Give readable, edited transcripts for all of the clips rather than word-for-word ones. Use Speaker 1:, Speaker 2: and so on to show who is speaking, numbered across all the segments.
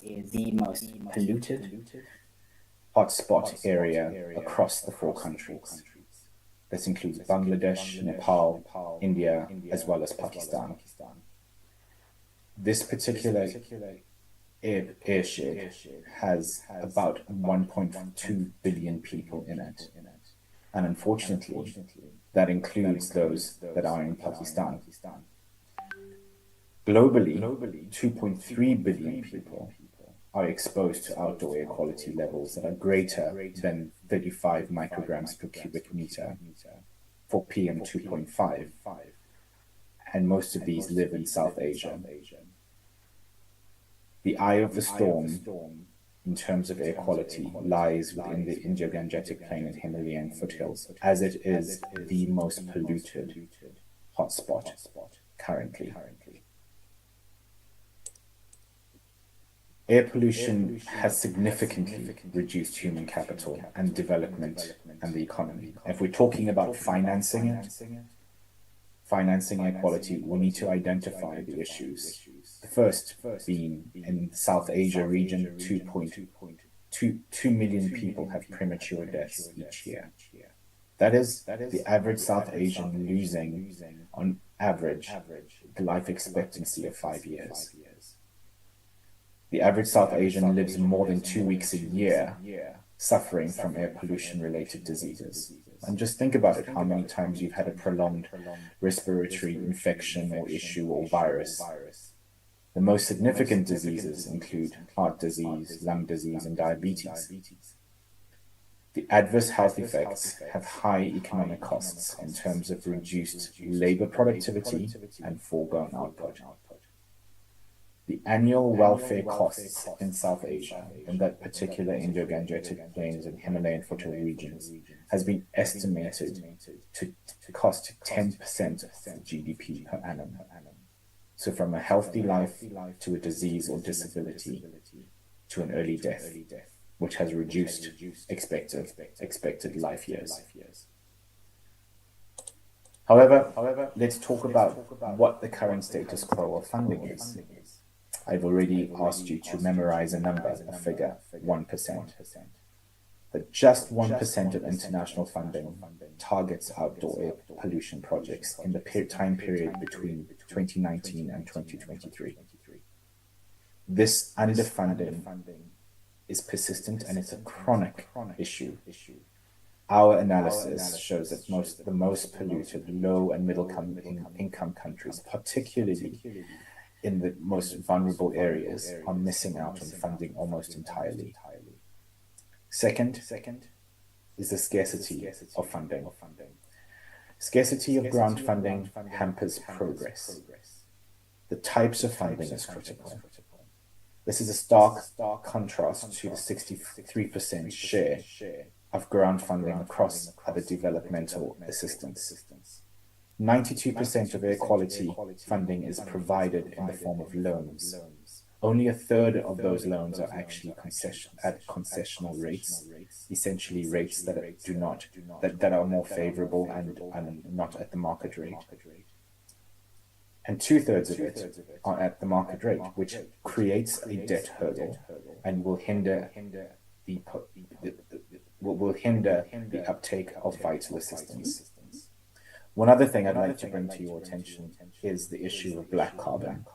Speaker 1: the most polluted hotspot area across the four countries. This includes Bangladesh, Nepal, India, as well as Pakistan. This particular airshed has about 1.2 billion people in it. And unfortunately, that includes those that are in Pakistan. Globally, 2.3 billion people are exposed to outdoor air quality levels that are greater than 35 micrograms per cubic meter for PM2.5, and most of these live in South Asia. The eye of the storm, in terms of air quality, lies within the Indo-Gangetic Plain and Himalayan foothills, as it is the most polluted hotspot currently. Air pollution has significantly reduced human capital and development and the economy. If we're talking about financing air quality, we need to identify the issues. The first being in the South Asia region, 2.2 million people have premature deaths each year. That is the average South Asian losing, on average, the life expectancy of 5 years. The average South Asian lives more than 2 weeks a year suffering from air pollution-related diseases. And just think about it, how many times you've had a prolonged respiratory infection or issue or virus. The most significant diseases include heart disease, lung disease, and diabetes. The adverse health effects have high economic costs in terms of reduced labor productivity and foregone output. The annual welfare costs in South Asia, in that particular Indo-Gangetic Plains and Himalayan foothill regions, has been estimated to cost 10% of the GDP per annum. So from a healthy life to a disease or disability to an early death, which has reduced expected life years. However, let's talk about what the current status quo of funding is. I've already asked you to memorize a number, a figure, 1%. That just 1% of international funding targets outdoor air pollution projects in the time period between 2019 and 2023. This underfunding is persistent and it's a chronic issue. Our analysis shows that the most polluted low and middle income countries, particularly in the most vulnerable areas, are missing out on funding almost entirely. Second is the scarcity of funding. Scarcity of grant funding hampers progress. The types of funding is critical. This is a stark contrast to the 63% share of grant funding across other developmental assistance. 92% of air quality funding is provided in the form of loans. Only a third of those loans are actually at concessional rates, essentially rates that are more favorable and not at the market rate. And 2/3 of it are at the market rate, which creates a debt hurdle and will hinder the uptake of vital assistance. One other thing I'd like to bring to your attention is the issue of black carbon.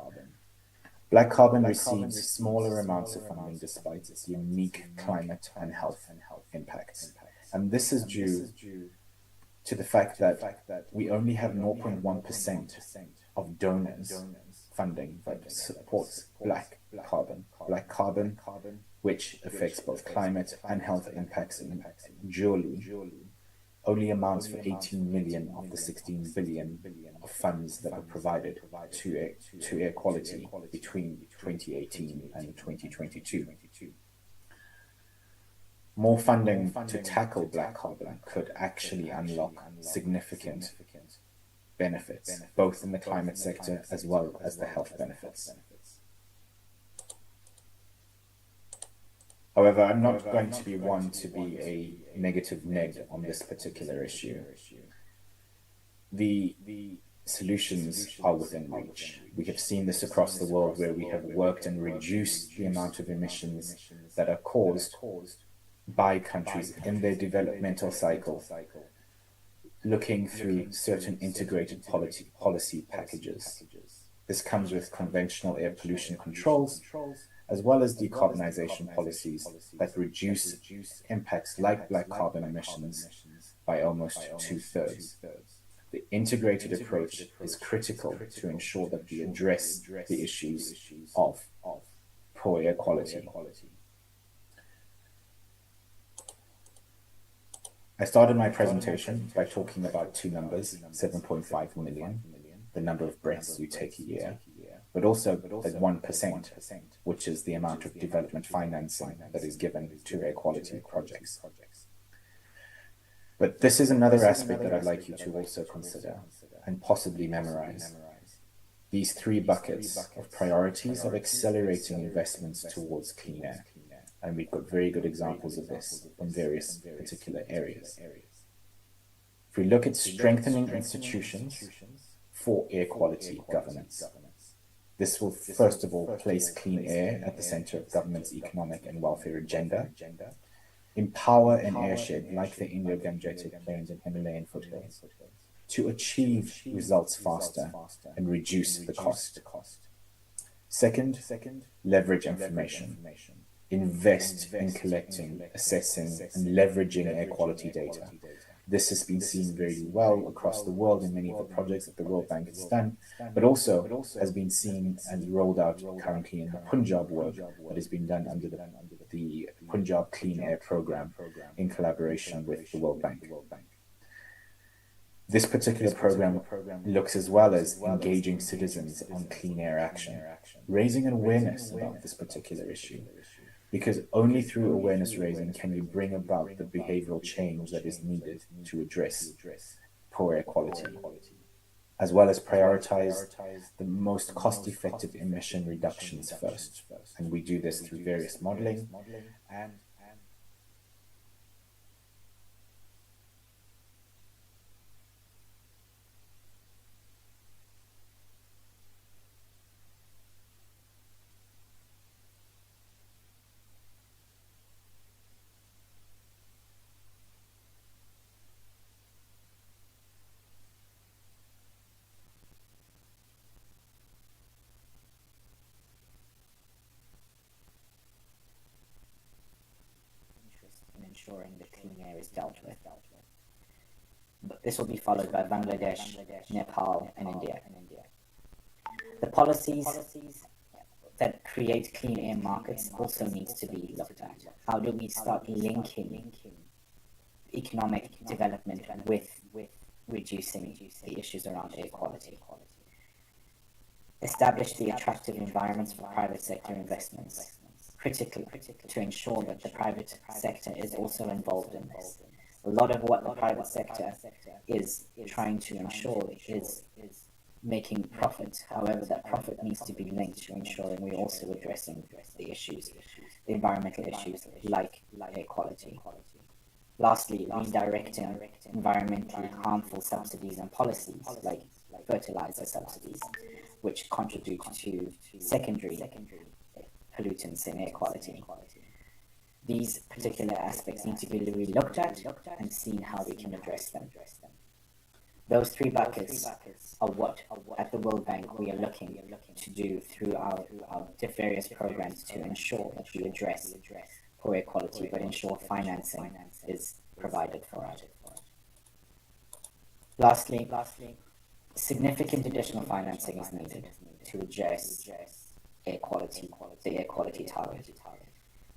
Speaker 1: Black carbon receives smaller amounts of funding despite its unique climate and health impacts. And this is due to the fact that we only have 0.1% of donors funding that supports black carbon, which affects both climate and health impacts dually, only amounts for 18 million of the 16 billion of funds that are provided to air quality between 2018 and 2022. More funding to tackle black carbon could actually unlock significant benefits, both in the climate sector as well as the health benefits. However, I'm not going to be one to be a negative neg on this particular issue. The solutions are within reach. We have seen this across the world where we have worked and reduced the amount of emissions that are caused by countries in their developmental cycle, looking through certain integrated policy packages. This comes with conventional air pollution controls, as well as decarbonization policies that reduce impacts like black carbon emissions by almost 2/3. The integrated approach is critical to ensure that we address the issues of poor air quality. I started my presentation by talking about two numbers, 7.5 million, the number of breaths you take a year, but also that 1%, which is the amount of development financing that is given to air quality projects. But this is another aspect that I'd like you to also consider and possibly memorize. These three buckets of priorities of accelerating investments towards clean air. And we've got very good examples of this from various particular areas. If we look at strengthening institutions for air quality governance, this will first of all place clean air at the center of government's economic and welfare agenda, empower an airshed like the Indo-Gangetic Plains and Himalayan foothills to achieve results faster and reduce the cost. Second, leverage information. Invest in collecting, assessing, and leveraging air quality data. This has been seen very well across the world in many of the projects that the World Bank has done, but also has been seen and rolled out currently in the Punjab work that has been done under the Punjab Clean Air Program in collaboration with the World Bank. This particular program looks as well as engaging citizens on clean air action, raising an awareness about this particular issue. Because only through awareness raising can we bring about the behavioral change that is needed to address poor air quality, as well as prioritize the most cost-effective emission reductions first. And we do this through various modeling and
Speaker 2: ensuring that clean air is dealt with. But this will be followed by Bangladesh, Nepal, and India. The policies that create clean air markets also needs to be looked at. How do we start linking economic development with reducing the issues around air quality? Establish the attractive environments for private sector investments, critically to ensure that the private sector is also involved in this. A lot of what the private sector is trying to ensure is making profit. However, that profit needs to be linked to ensuring we're also addressing the issues, the environmental issues like air quality. Lastly, redirecting environmentally harmful subsidies and policies like fertilizer subsidies, which contribute to secondary pollutants in air quality. These particular aspects need to be really looked at and seen how we can address them. Those three buckets are what, at the World Bank, we are looking to do through our various programs to ensure that we address poor air quality, but ensure financing is provided for it. Lastly, significant additional financing is needed to address the air quality target.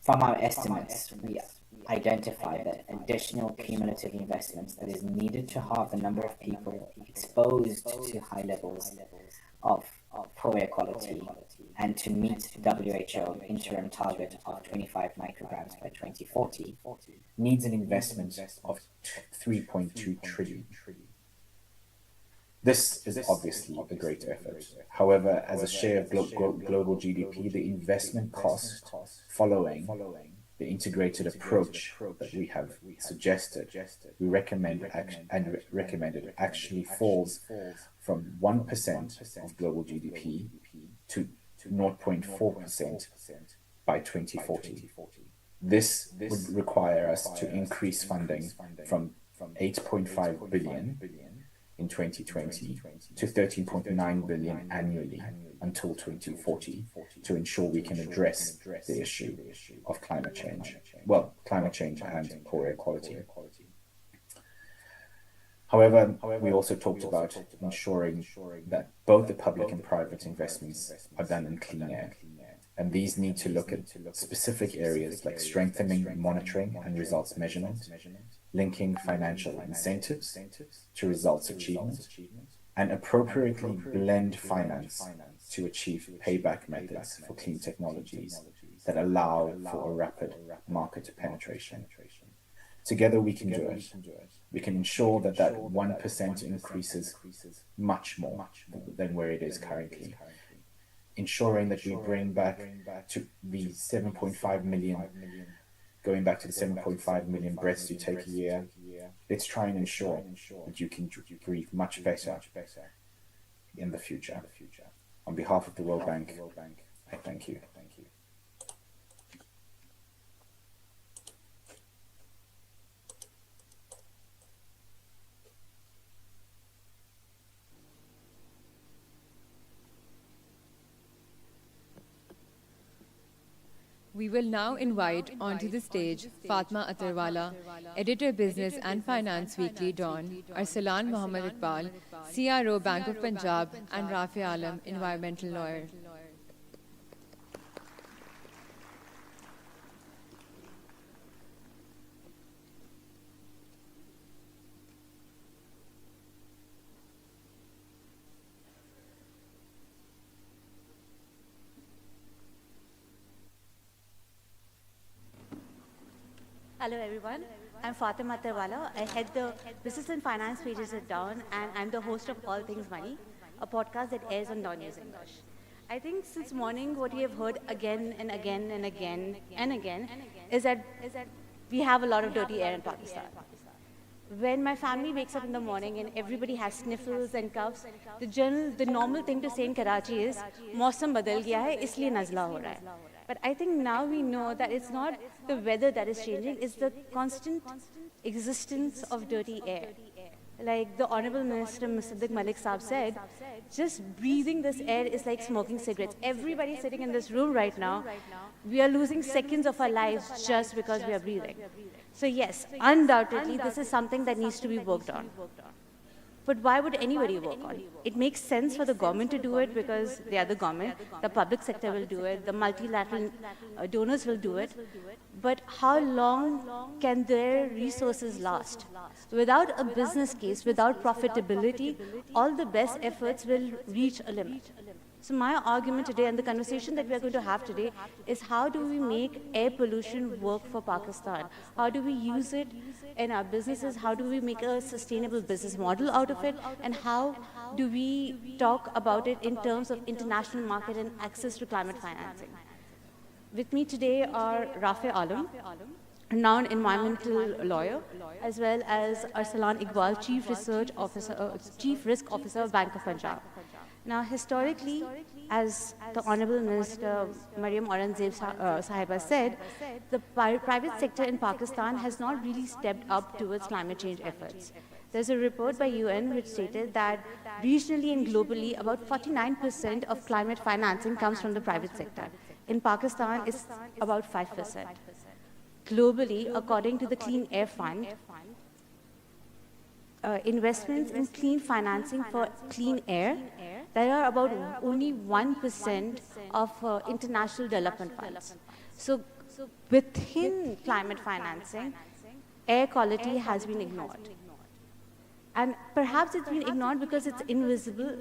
Speaker 2: From our estimates, we identify that additional cumulative investments that is needed to halve the number of people exposed to high levels of poor air quality and to meet WHO interim target of 25 micrograms by 2040
Speaker 1: needs an investment of 3.2 trillion. This is obviously a great effort. However, as a share of global GDP, the investment cost following the integrated approach that we have suggested, we recommended actually falls from 1% of global GDP to 0.4% by 2040. This would require us to increase funding from 8.5 billion in 2020 to 13.9 billion annually until 2040 to ensure we can address the issue of climate change. Well, climate change and poor air quality. However, we also talked about ensuring that both the public and private investments are done in clean air. And these need to look at specific areas like strengthening monitoring and results measurement, linking financial incentives to results achievement, and appropriately blend finance to achieve payback methods for clean technologies that allow for a rapid market penetration. Together we can do it. We can ensure that 1% increases much more than where it is currently. Ensuring that we bring back to the 7.5 million, going back to the 7.5 million breaths you take a year. Let's try and ensure that you can breathe much better in the future. On behalf of the World Bank, I thank you.
Speaker 3: We will now invite onto the stage Fatima Attarwala, Editor Business and Finance Weekly Dawn, Arsalan Mohammad Iqbal, CRO Bank of Punjab, and Rafi Alam, Environmental Lawyer.
Speaker 4: Hello everyone, I'm Fatima Attarwala. I head the Business and Finance pages at Dawn, and I'm the host of All Things Money, a podcast that airs on DawnNews English. I think since morning what we have heard again and again and again and again is that we have a lot of dirty air in Pakistan. When my family wakes up in the morning and everybody has sniffles and coughs, the normal thing to say in Karachi is, "Mausam badal gaya hai, isliye nazla ho raha hai." But I think now we know that it's not the weather that is changing, it's the constant existence of dirty air. Like the Honorable Minister Musaddiq Malik Saab said, just breathing this air is like smoking cigarettes. Everybody sitting in this room right now, we are losing seconds of our lives just because we are breathing. So yes, undoubtedly, this is something that needs to be worked on. But why would anybody work on it? It makes sense for the government to do it because they are the government, the public sector will do it, the multilateral donors will do it. But how long can their resources last? Without a business case, without profitability, all the best efforts will reach a limit. So my argument today and the conversation that we are going to have today is how do we make air pollution work for Pakistan? How do we use it in our businesses? How do we make a sustainable business model out of it? And how do we talk about it in terms of international market and access to climate financing? With me today are Rafi Alam, a renowned environmental lawyer, as well as Arsalan Iqbal, Chief Risk Officer of Bank of Punjab. Now, historically, as the Honorable Minister Mariam Aurangzeb Sahiba said, the private sector in Pakistan has not really stepped up towards climate change efforts. There's a report by UN which stated that regionally and globally, about 49% of climate financing comes from the private sector. In Pakistan, it's about 5%. Globally, according to the Clean Air Fund, investments in clean financing for clean air, there are about only 1% of international development funds. So within climate financing, air quality has been ignored. And perhaps it's been ignored because it's invisible,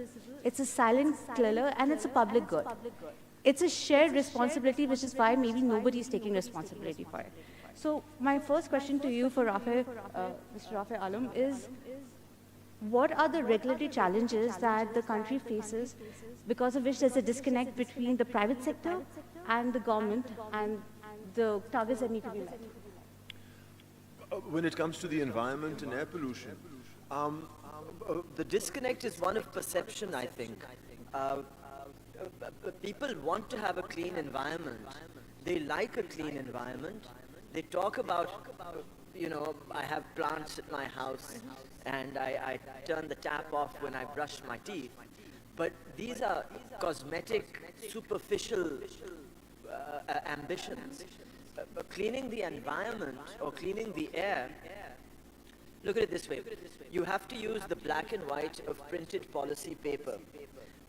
Speaker 4: it's a silent killer, and it's a public good. It's a shared responsibility, which is why maybe nobody is taking responsibility for it. So my first question to you, for Mr. Rafi Alam, is what are the regulatory challenges that the country faces because of which there's a disconnect between the private sector and the government and the targets that need to be met?
Speaker 5: When it comes to the environment and air pollution,
Speaker 6: The disconnect is one of perception, I think. People want to have a clean environment. They like a clean environment. They talk about, I have plants at my house and I turn the tap off when I brush my teeth. But these are cosmetic, superficial ambitions. Cleaning the environment or cleaning the air, look at it this way. You have to use the black and white of printed policy paper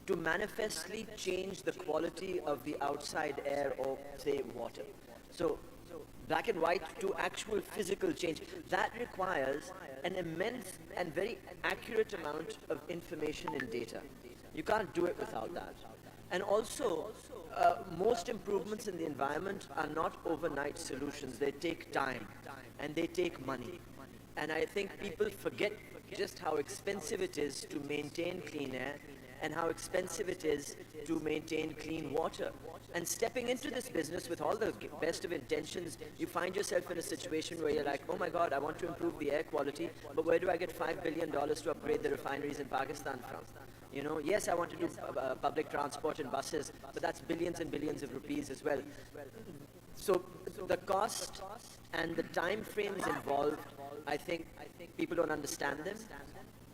Speaker 6: to manifestly change the quality of the outside air or, say, water. So, black and white to actual physical change. That requires an immense and very accurate amount of information and data. You can't do it without that. And also, most improvements in the environment are not overnight solutions. They take time and they take money. And I think people forget just how expensive it is to maintain clean air and how expensive it is to maintain clean water. And stepping into this business with all the best of intentions, you find yourself in a situation where you're like, oh my God, I want to improve the air quality, but where do I get $5 billion to upgrade the refineries in Pakistan from? Yes, I want to do public transport and buses, but that's billions and billions of rupees as well. So the cost and the time frames involved, I think people don't understand them.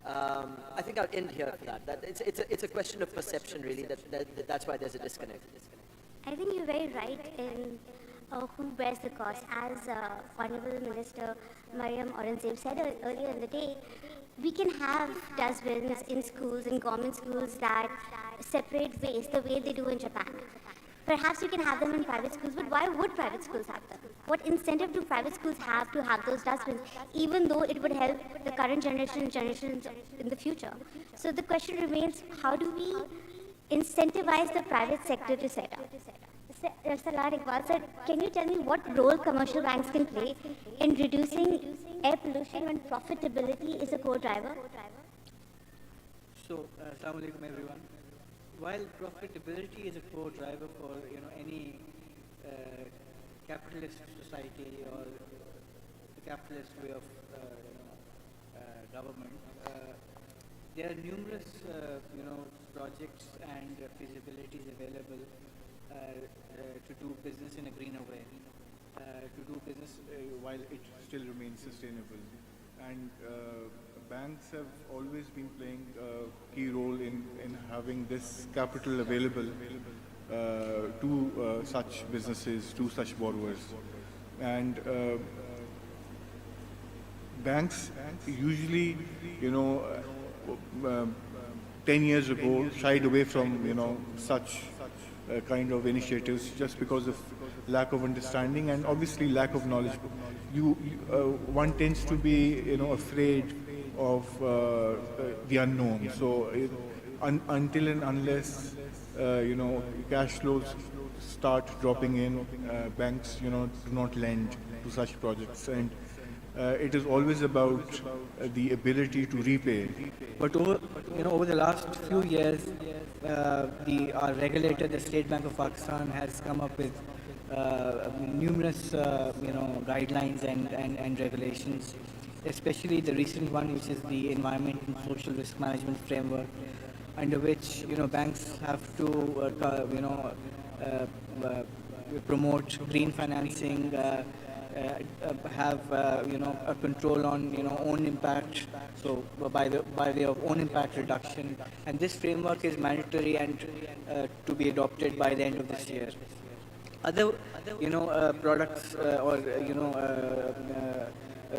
Speaker 6: I think I'll end here for that. It's a question of perception, really. That's why there's a disconnect.
Speaker 7: I think you're very right in who bears the cost. As Honorable Minister Mariam Aurangzeb said earlier in the day, we can have dustbins in schools, in government schools, that separate waste the way they do in Japan. Perhaps you can have them in private schools, but why would private schools have them? What incentive do private schools have to have those dustbins, even though it would help the current generation and generations in the future? So the question remains, how do we incentivize the private sector to set up? Salar Iqbal sir, can you tell me what role commercial banks can play in reducing air pollution when profitability is a core driver?
Speaker 8: So, Assalamu alaikum everyone. While profitability is a core driver for any capitalist society or the capitalist way of government, there are numerous projects and feasibilities available to do business in a greener way,
Speaker 9: to do business while it still remains sustainable. And banks have always been playing a key role in having this capital available to such businesses, to such borrowers. And banks usually, 10 years ago shied away from, such kind of initiatives just because of lack of understanding and obviously lack of knowledge. One tends to be, afraid of the unknown. So until and unless, cash flows start dropping in, banks, do not lend to such projects. And it is always about the ability to repay.
Speaker 8: But over the last few years, our regulator, the State Bank of Pakistan, has come up with numerous guidelines and regulations, especially the recent one, which is the Environment and Social Risk Management Framework, under which banks have to promote green financing, have a control on own impact, so by way of own impact reduction, and this framework is mandatory and to be adopted by the end of this year. Other products or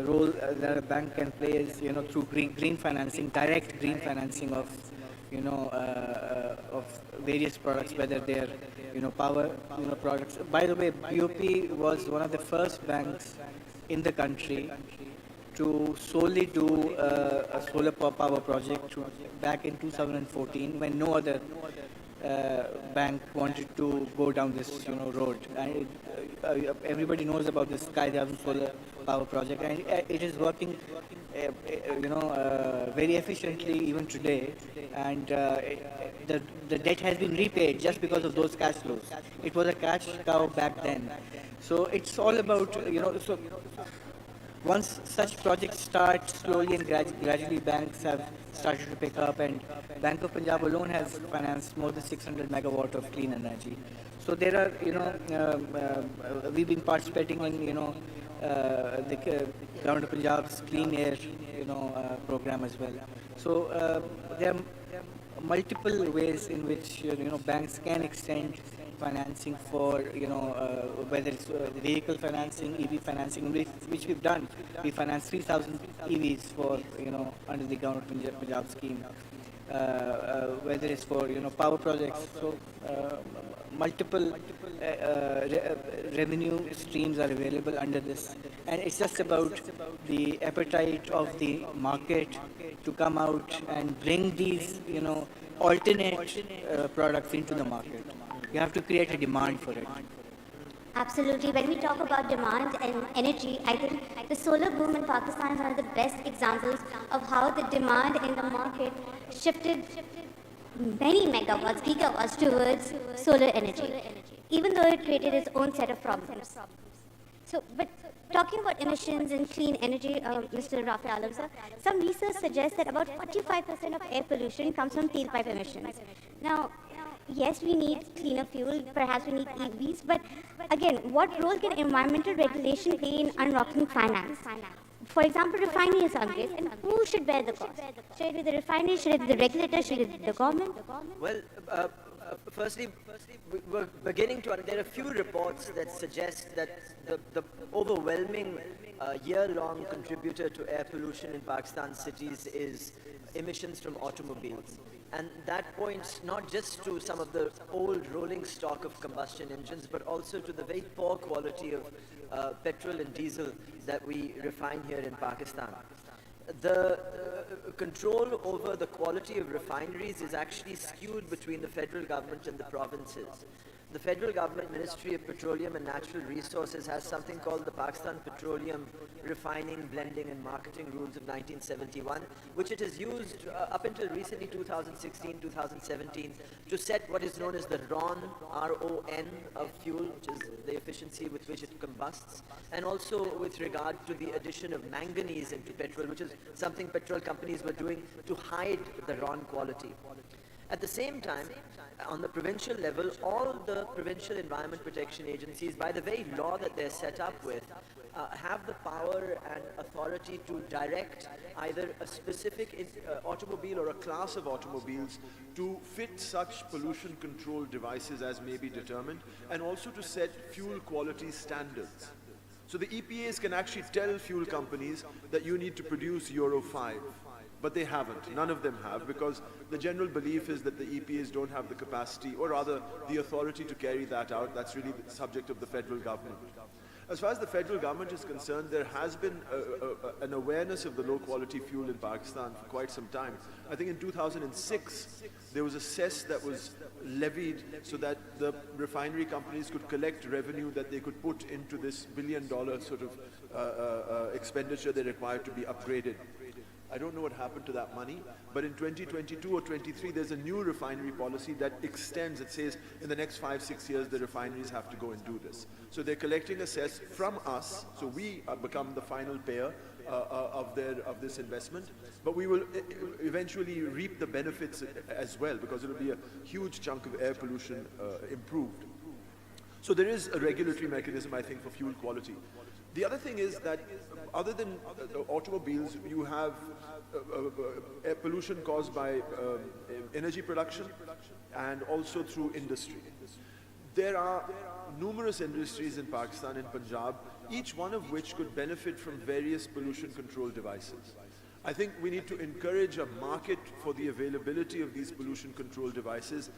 Speaker 8: role that a bank can play is through green financing, direct green financing of of various products, whether they're power products. By the way, BOP was one of the first banks in the country to solely do a solar power project back in 2014, when no other bank wanted to go down this road. And everybody knows about this Sky-Driven solar power project, and it is working very efficiently even today, and the debt has been repaid just because of those cash flows. It was a cash cow back then, So it's all about, so once such projects start slowly and gradually, banks have started to pick up, and Bank of Punjab alone has financed more than 600 megawatt of clean energy. So there are, we've been participating in, the Government of Punjab's Clean Air, program as well. So there are multiple ways in which, banks can extend financing for, whether it's vehicle financing, EV financing, which we've done. We financed 3,000 EVs for, under the Government of Punjab scheme. Whether it's for, power projects. So multiple revenue streams are available under this. And it's just about the appetite of the market to come out and bring these, alternate products into the market. You have to create a demand for it.
Speaker 7: Absolutely. When we talk about demand and energy, I think the solar boom in Pakistan is one of the best examples of how the demand in the market shifted many megawatts, gigawatts towards solar energy, even though it created its own set of problems. So, but talking about emissions and clean energy, Mr. Rafi Alam sir, some research suggests that about 45% of air pollution comes from tailpipe emissions. Now, yes, we need cleaner fuel, perhaps we need EVs, but again, what role can environmental regulation play in unlocking finance? For example, refineries are great, and who should bear the cost? Should it be the refinery, should it be the regulator, should it be the government?
Speaker 6: Well, firstly, we're beginning to, there are a few reports that suggest that the overwhelming year-long contributor to air pollution in Pakistan cities is emissions from automobiles. And that points not just to some of the old rolling stock of combustion engines, but also to the very poor quality of petrol and diesel that we refine here in Pakistan. The control over the quality of refineries is actually skewed between the federal government and the provinces. The federal government Ministry of Petroleum and Natural Resources has something called the Pakistan Petroleum Refining, Blending and Marketing Rules of 1971, which it has used up until recently, 2016, 2017, to set what is known as the RON, R-O-N of fuel, which is the efficiency with which it combusts, and also with regard to the addition of manganese into petrol, which is something petrol companies were doing to hide the RON quality. At the same time, on the provincial level, all the provincial environment protection agencies, by the very law that they're set up with, have the power and authority to direct either a specific automobile or a class of automobiles to fit such pollution control devices as may be determined, and also to set fuel quality standards. So the EPAs can actually tell fuel companies that you need to produce Euro 5. But they haven't. None of them have, because the general belief is that the EPAs don't have the capacity, or rather the authority to carry that out. That's really the subject of the federal government. As far as the federal government is concerned, there has been an awareness of the low-quality fuel in Pakistan for quite some time. I think in 2006, there was a cess that was levied so that the refinery companies could collect revenue that they could put into this billion-dollar sort of expenditure they required to be upgraded. I don't know what happened to that money, but in 2022 or 23, there's a new refinery policy that extends. It says in the next 5-6 years, the refineries have to go and do this. So they're collecting a cess from us, so we become the final payer of this investment, but we will eventually reap the benefits as well, because it will be a huge chunk of air pollution improved. So there is a regulatory mechanism, I think, for fuel quality. The other thing is that other than automobiles, you have air pollution caused by energy production and also through industry. There are numerous industries in Pakistan and Punjab, each one of which could benefit from various pollution control devices. I think we need to encourage a market for the availability of these pollution control devices,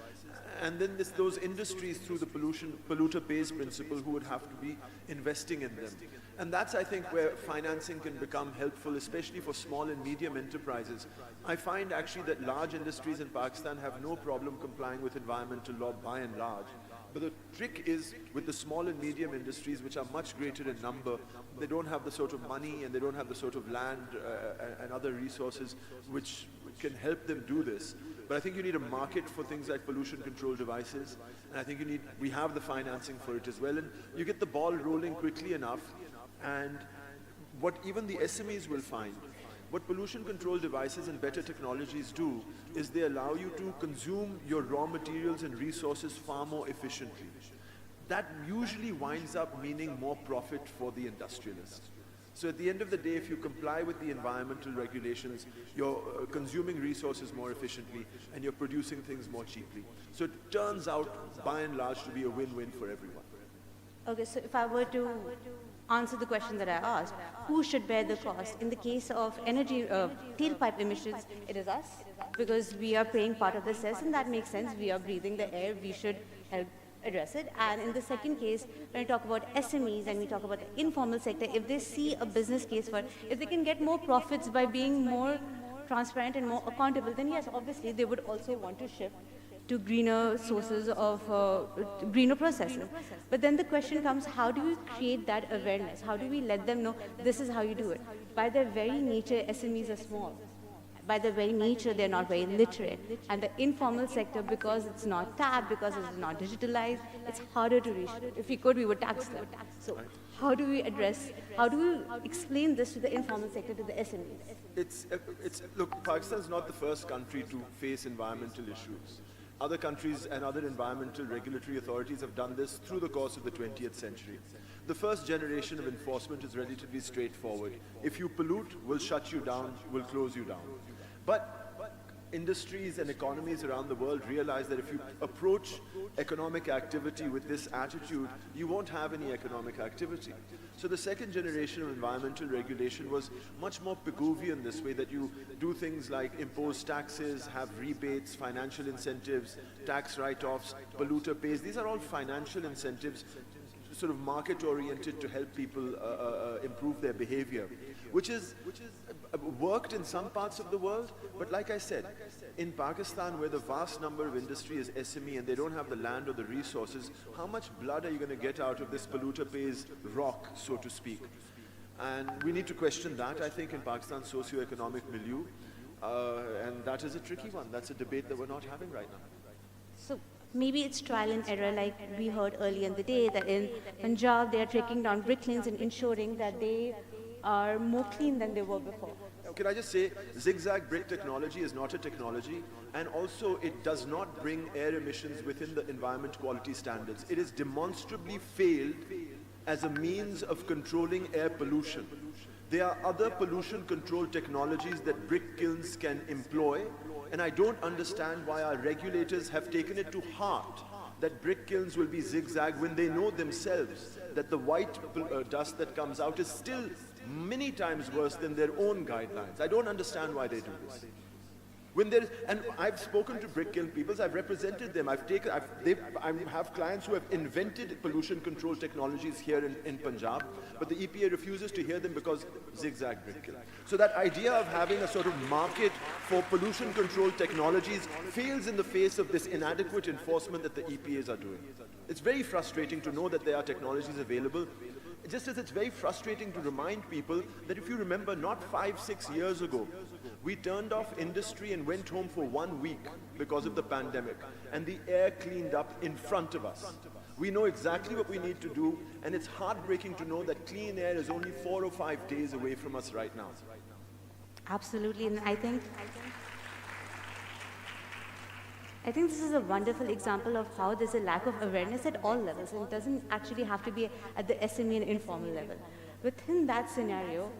Speaker 6: and then those industries, through the polluter pays principle, who would have to be investing in them. And that's, I think, where financing can become helpful, especially for small and medium enterprises. I find actually that large industries in Pakistan have no problem complying with environmental law by and large. But the trick is with the small and medium industries, which are much greater in number. They don't have the sort of money and they don't have the sort of land and other resources which can help them do this.
Speaker 5: But I think you need a market for things like pollution control devices, and I think we have the financing for it as well, and you get the ball rolling quickly enough, and what even the SMEs will find, what pollution control devices and better technologies do is they allow you to consume your raw materials and resources far more efficiently. That usually winds up meaning more profit for the industrialist. So at the end of the day, if you comply with the environmental regulations, you're consuming resources more efficiently and you're producing things more cheaply. So it turns out, by and large, to be a win-win for everyone.
Speaker 4: Okay, so if I were to answer the question that I asked, who should bear the cost? In the case of energy tailpipe emissions, it is us, because we are paying part of the cess, and that makes sense. We are breathing the air, we should help address it. And in the second case, when we talk about SMEs and we talk about the informal sector, if they see a business case for, if they can get more profits by being more transparent and more accountable, then yes, obviously they would also want to shift to greener sources of greener processes. But then the question comes, how do we create that awareness? How do we let them know this is how you do it? By their very nature, SMEs are small. By their very nature, they're not very literate. And the informal sector, because it's not tapped, because it's not digitalized, it's harder to reach. If we could, we would tax them. So how do we address, how do we explain this to the informal sector, to the SMEs?
Speaker 5: Look, Pakistan is not the first country to face environmental issues. Other countries and other environmental regulatory authorities have done this through the course of the 20th century. The first generation of enforcement is relatively straightforward. If you pollute, we'll shut you down, we'll close you down. But industries and economies around the world realize that if you approach economic activity with this attitude, you won't have any economic activity. So the second generation of environmental regulation was much more Pigouvian this way, that you do things like impose taxes, have rebates, financial incentives, tax write-offs, polluter pays. These are all financial incentives, sort of market-oriented to help people improve their behavior, which is worked in some parts of the world, but like I said, in Pakistan, where the vast number of industry is SME and they don't have the land or the resources, how much blood are you going to get out of this polluter pays rock, so to speak? And we need to question that, I think, in Pakistan's socio-economic milieu, and that is a tricky one. That's a debate that we're not having right now.
Speaker 4: So maybe it's trial and error, like we heard earlier in the day, that in Punjab they are taking down bricklanes and ensuring that they are more clean than they were before.
Speaker 5: Can I just say, zigzag brick technology is not a technology, and also it does not bring air emissions within the environment quality standards. It has demonstrably failed as a means of controlling air pollution. There are other pollution control technologies that brick kilns can employ, and I don't understand why our regulators have taken it to heart that brick kilns will be zigzag when they know themselves that the white dust that comes out is still many times worse than their own guidelines. I don't understand why they do this. And I've spoken to brick kiln people, I've represented them, I have clients who have invented pollution control technologies here in Punjab, but the EPA refuses to hear them because zigzag brick kiln. So that idea of having a sort of market for pollution control technologies fails in the face of this inadequate enforcement that the EPAs are doing. It's very frustrating to know that there are technologies available, just as it's very frustrating to remind people that if you remember, not 5-6 years ago, we turned off industry and went home for 1 week because of the pandemic, and the air cleaned up in front of us. We know exactly what we need to do, and it's heartbreaking to know that clean air is only 4 or 5 days away from us right now.
Speaker 4: Absolutely, and I think this is a wonderful example of how there's a lack of awareness at all levels, and it doesn't actually have to be at the SME and informal level. Within that scenario,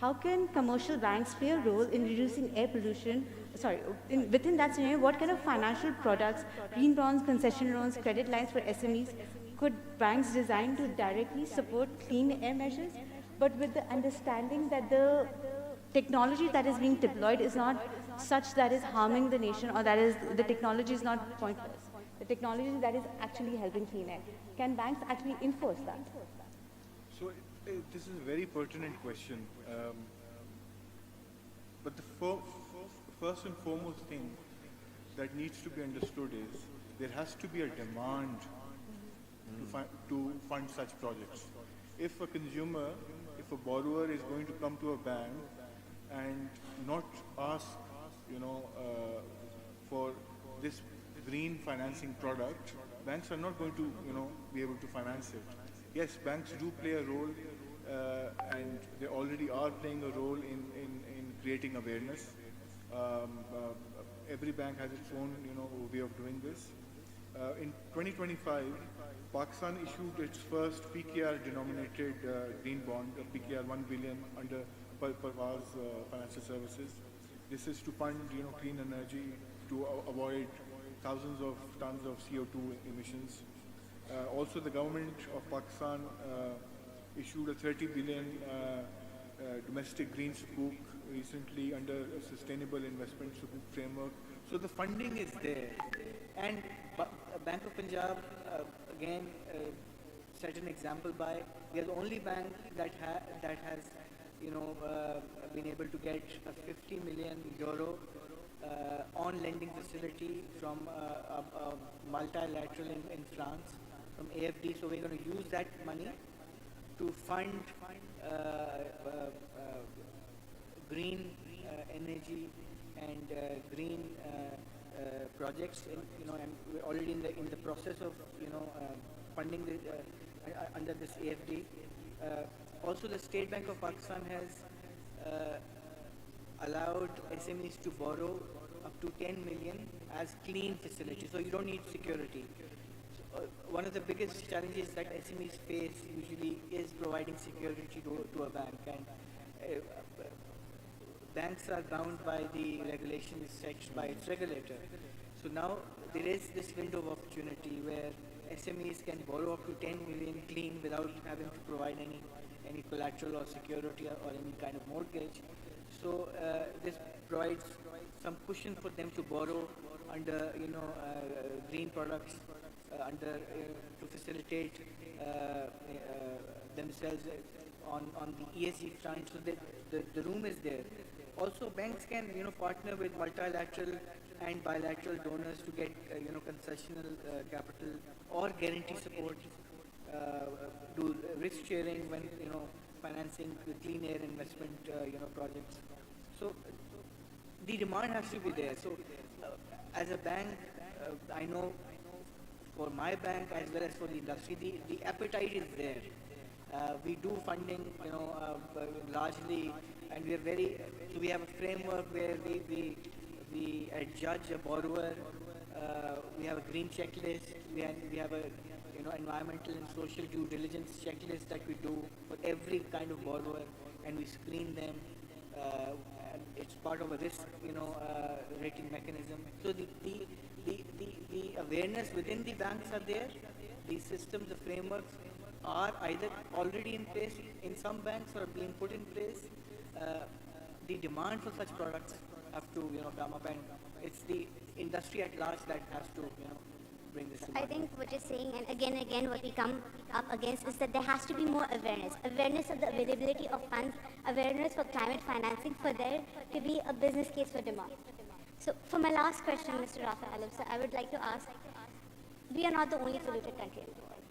Speaker 4: how can commercial banks play a role in reducing air pollution? Within that scenario, what kind of financial products, green bonds, concession loans, credit lines for SMEs, could banks design to directly support clean air measures, but with the understanding that the technology that is being deployed is not such that is harming the nation, or that is, the technology is not pointless. The technology that is actually helping clean air. Can banks actually enforce that?
Speaker 9: So this is a very pertinent question. But the first and foremost thing that needs to be understood is there has to be a demand to fund such projects. If a consumer, if a borrower is going to come to a bank and not ask, for this green financing product, banks are not going to, be able to finance it. Yes, banks do play a role, and they already are playing a role in creating awareness. Every bank has its own, way of doing this. In 2025, Pakistan issued its first PKR-denominated green bond, PKR 1 billion under Parvaz Financial Services. This is to fund, clean energy to avoid thousands of tons of CO2 emissions. Also, the government of Pakistan issued a 30 billion domestic green sukuk recently under a sustainable investment sukuk framework.
Speaker 8: So the funding is there, and Bank of Punjab again set an example by we are the only bank that has been able to get a 50 million euro on lending facility from a multilateral in France from AFD. So we're going to use that money to fund green energy and green projects. And we're already in the process of funding under this AFD. Also, the State Bank of Pakistan has allowed SMEs to borrow up to 10 million as clean facility, so you don't need security. One of the biggest challenges that SMEs face usually is providing security to a bank, and banks are bound by the regulations set by its regulator. So now there is this window of opportunity where SMEs can borrow up to 10 million clean without having to provide any collateral or security or any kind of mortgage. So this provides some cushion for them to borrow under green products to facilitate themselves on the ESG front. So the room is there. Also, banks can partner with multilateral and bilateral donors to get concessional capital or guarantee support, do risk sharing when financing the clean air investment projects. So the demand has to be there. So as a bank, I know for my bank as well as for the industry, the appetite is there. We do funding, largely, and we have a framework where we judge a borrower. We have a green checklist. We have a environmental and social due diligence checklist that we do for every kind of borrower, and we screen them. And it's part of a risk, rating mechanism. So the awareness within the banks are there. The systems, the frameworks are either already in place in some banks or being put in place. The demand for such products have to come up, and it's the industry at large that has to bring this.
Speaker 7: I think what you're saying, and again what we come up against is that there has to be more awareness of the availability of funds, awareness for climate financing, for there to be a business case for demand. So for my last question, Mr. Rafi Alam, so I would like to ask, we are not the only polluted country in the world,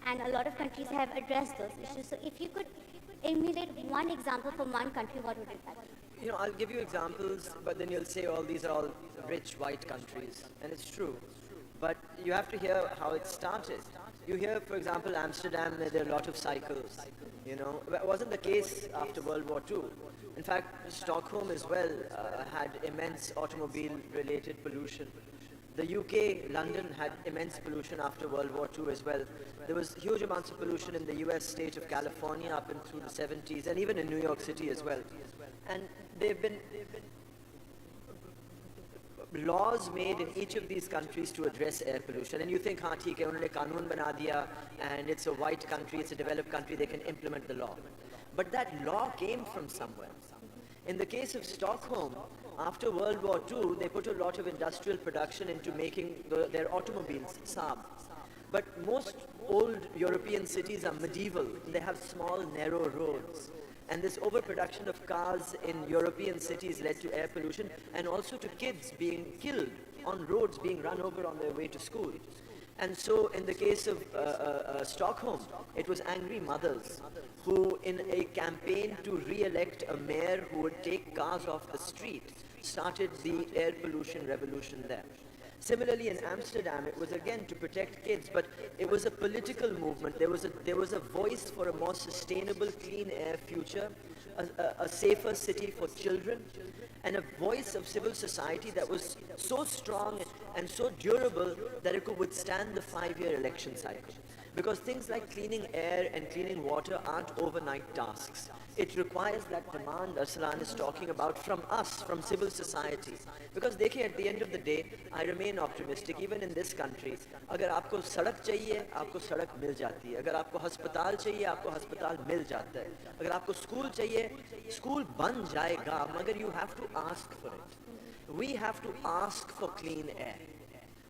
Speaker 7: and a lot of countries have addressed those issues. So if you could emulate one example from one country, what would it be?
Speaker 6: I'll give you examples, but then you'll say, oh, these are all rich white countries, and it's true. But you have to hear how it started. You hear, for example, Amsterdam, where there are a lot of cycles. It wasn't the case after World War II. In fact, Stockholm as well had immense automobile-related pollution. The UK, London, had immense pollution after World War II as well. There was huge amounts of pollution in the US state of California up and through the 70s, and even in New York City as well. And there have been laws made in each of these countries to address air pollution. And you think, haan, theek hai, unhone kanun bana diya, and it's a white country, it's a developed country, they can implement the law. But that law came from somewhere. In the case of Stockholm, after World War II, they put a lot of industrial production into making their automobiles, Saab. But most old European cities are medieval. They have small, narrow roads. And this overproduction of cars in European cities led to air pollution and also to kids being killed on roads, being run over on their way to school. And so in the case of Stockholm, it was angry mothers who, in a campaign to re-elect a mayor who would take cars off the street, started the air pollution revolution there. Similarly, in Amsterdam, it was again to protect kids, but it was a political movement. There was a voice for a more sustainable, clean air future, a safer city for children, and a voice of civil society that was so strong and so durable that it could withstand the 5-year election cycle. Because things like cleaning air and cleaning water aren't overnight tasks. It requires that demand Arsalan is talking about from us, from civil society. Because देखिए, at the end of the day, I remain optimistic, even in this country. अगर आपको सड़क चाहिए, आपको सड़क मिल जाती है. अगर आपको अस्पताल चाहिए, आपको अस्पताल मिल जाता है. अगर आपको स्कूल चाहिए, स्कूल बन जाएगा, मगर you have to ask for it. We have to ask for clean air.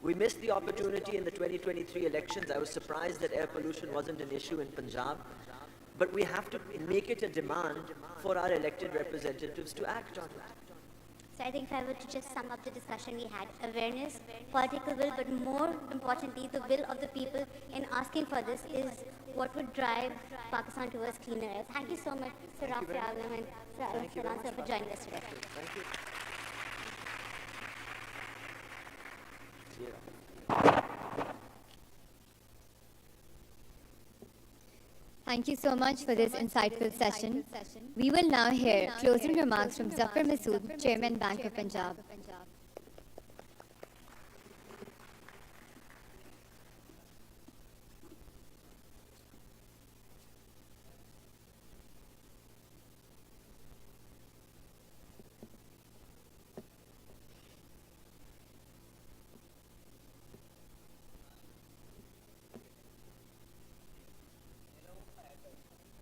Speaker 6: We missed the opportunity in the 2023 elections. I was surprised that air pollution wasn't an issue in Punjab. But we have to make it a demand for our elected representatives to act on it.
Speaker 7: So I think if I were to just sum up the discussion we had, awareness, political will, but more importantly, the will of the people in asking for this is what would drive Pakistan towards cleaner air. Thank you so much, Sir Rafi Alam and Sir Salan, for joining us today.
Speaker 6: Thank you.
Speaker 10: Thank you so much for this insightful session. We will now hear closing remarks from Zafar Masood, Chairman, Bank of Punjab.